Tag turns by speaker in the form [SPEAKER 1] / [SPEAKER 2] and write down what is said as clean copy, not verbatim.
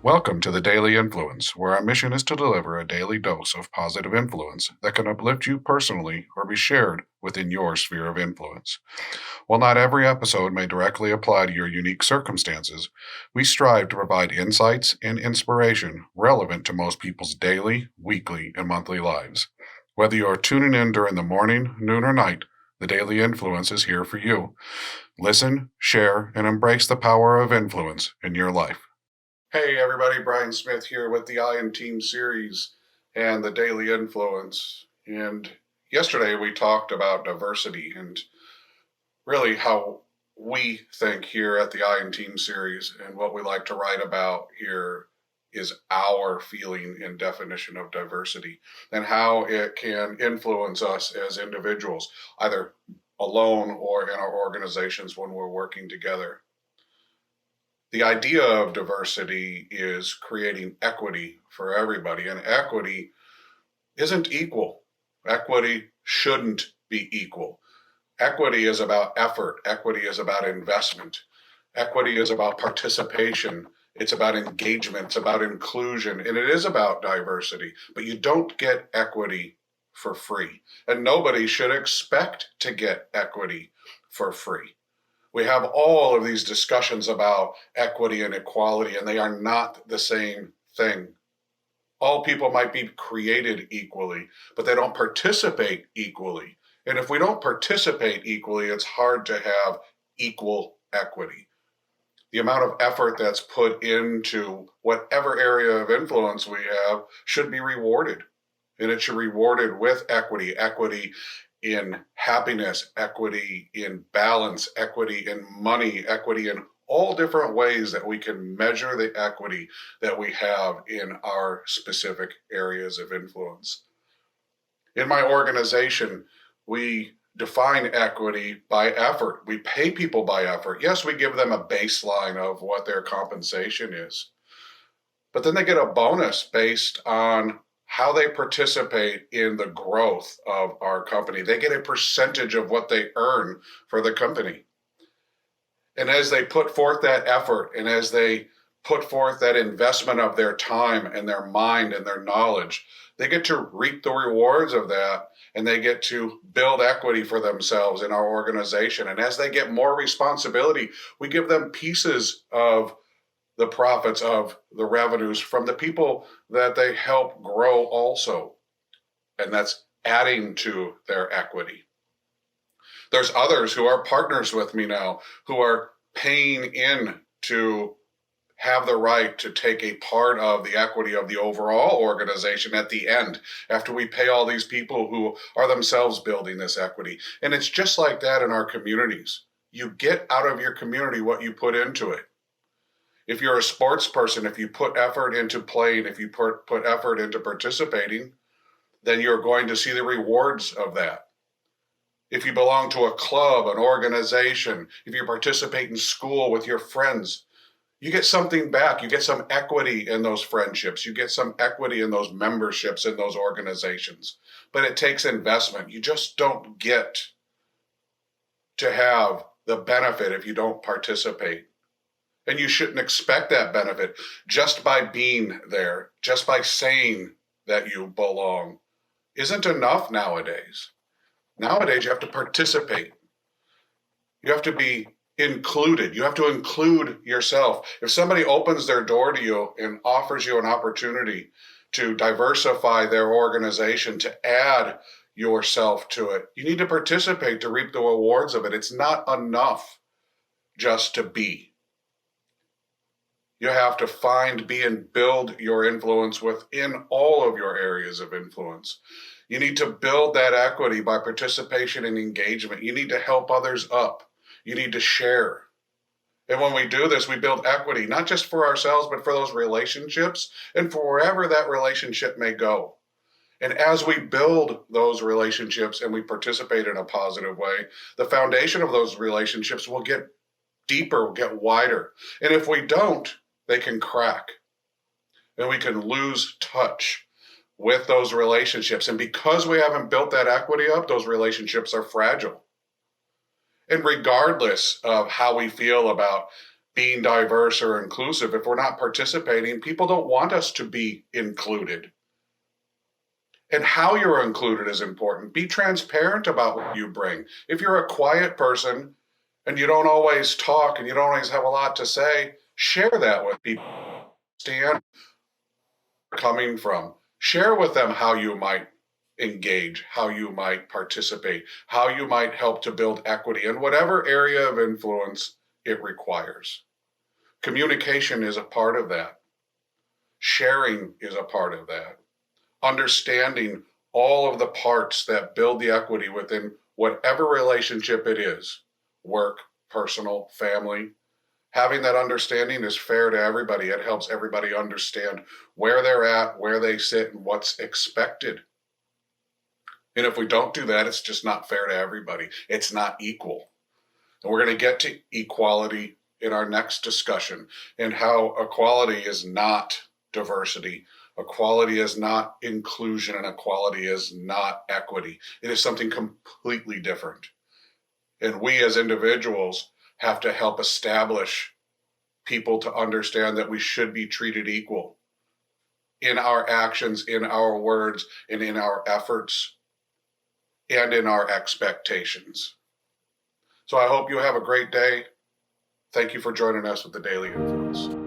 [SPEAKER 1] Welcome to the Daily Influence, where our mission is to deliver a daily dose of positive influence that can uplift you personally or be shared within your sphere of influence. While not every episode may directly apply to your unique circumstances, we strive to provide insights and inspiration relevant to most people's daily, weekly, and monthly lives. Whether you are tuning in during the morning, noon, or night, the Daily Influence is here for you. Listen, share, and embrace the power of influence in your life. Hey everybody, Brian Smith here with the I and Team series and the Daily Influence. And yesterday we talked about diversity and really how we think here at the I and Team series, and what we like to write about here is our feeling and definition of diversity and how it can influence us as individuals, either alone or in our organizations when we're working together. The idea of diversity is creating equity for everybody, and equity isn't equal. Equity shouldn't be equal. Equity is about effort. Equity is about investment. Equity is about participation. It's about engagement. It's about inclusion, and it is about diversity. But you don't get equity for free, and nobody should expect to get equity for free. We have all of these discussions about equity and equality, and they are not the same thing. All people might be created equally, but they don't participate equally. And if we don't participate equally, it's hard to have equal equity. The amount of effort that's put into whatever area of influence we have should be rewarded. And it should be rewarded with equity. Equity in happiness, equity in balance, equity in money, equity in all different ways that we can measure the equity that we have in our specific areas of influence. In my organization, we define equity by effort. We pay people by effort. Yes, we give them a baseline of what their compensation is, but then they get a bonus based on how they participate in the growth of our company. They get a percentage of what they earn for the company. And as they put forth that effort, and as they put forth that investment of their time and their mind and their knowledge, they get to reap the rewards of that, and they get to build equity for themselves in our organization. And as they get more responsibility, we give them pieces of the profits, of the revenues from the people that they help grow also. And that's adding to their equity. There's others who are partners with me now who are paying in to have the right to take a part of the equity of the overall organization at the end, after we pay all these people who are themselves building this equity. And it's just like that in our communities. You get out of your community what you put into it. If you're a sports person, if you put effort into playing, if you put effort into participating, then you're going to see the rewards of that. If you belong to a club, an organization, if you participate in school with your friends, you get something back. You get some equity in those friendships. You get some equity in those memberships in those organizations. But it takes investment. You just don't get to have the benefit if you don't participate. And you shouldn't expect that benefit just by being there, just by saying that you belong. Isn't enough nowadays. Nowadays, you have to participate. You have to be included. You have to include yourself. If somebody opens their door to you and offers you an opportunity to diversify their organization, to add yourself to it, you need to participate to reap the rewards of it. It's not enough just to be. You have to find, be, and build your influence within all of your areas of influence. You need to build that equity by participation and engagement. You need to help others up. You need to share. And when we do this, we build equity, not just for ourselves, but for those relationships and for wherever that relationship may go. And as we build those relationships and we participate in a positive way, the foundation of those relationships will get deeper, will get wider. And if we don't, they can crack, and we can lose touch with those relationships. And because we haven't built that equity up, those relationships are fragile. And regardless of how we feel about being diverse or inclusive, if we're not participating, people don't want us to be included. And how you're included is important. Be transparent about what you bring. If you're a quiet person and you don't always talk and you don't always have a lot to say, share that with people. Understand where you're coming from. Share with them how you might engage, how you might participate, how you might help to build equity in whatever area of influence it requires. Communication is a part of that. Sharing is a part of that. Understanding all of the parts that build the equity within whatever relationship it is, work, personal, family. Having that understanding is fair to everybody. It helps everybody understand where they're at, where they sit, and what's expected. And if we don't do that, it's just not fair to everybody. It's not equal. And we're going to get to equality in our next discussion, and how equality is not diversity. Equality is not inclusion, and equality is not equity. It is something completely different. And we as individuals have to help establish people to understand that we should be treated equal in our actions, in our words, and in our efforts, and in our expectations. So I hope you have a great day. Thank you for joining us with the Daily Influence.